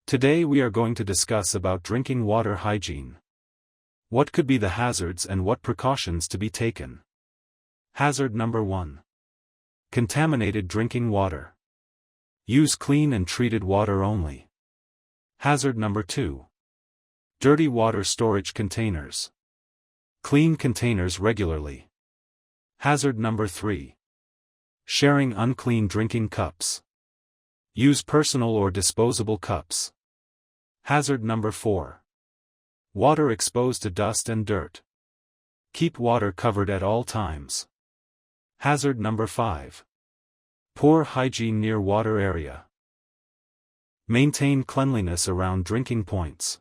Today we are going to discuss about drinking water hygiene. What could be the hazards and what precautions to be taken? Hazard number 1. Contaminated drinking water. Use clean and treated water only. Hazard number 2. Dirty water storage containers. Clean containers regularly. Hazard number 3. Sharing unclean drinking cups. Use personal or disposable cups. Hazard number 4. Water exposed to dust and dirt. Keep water covered at all times. Hazard number 5. Poor hygiene near water area. Maintain cleanliness around drinking points.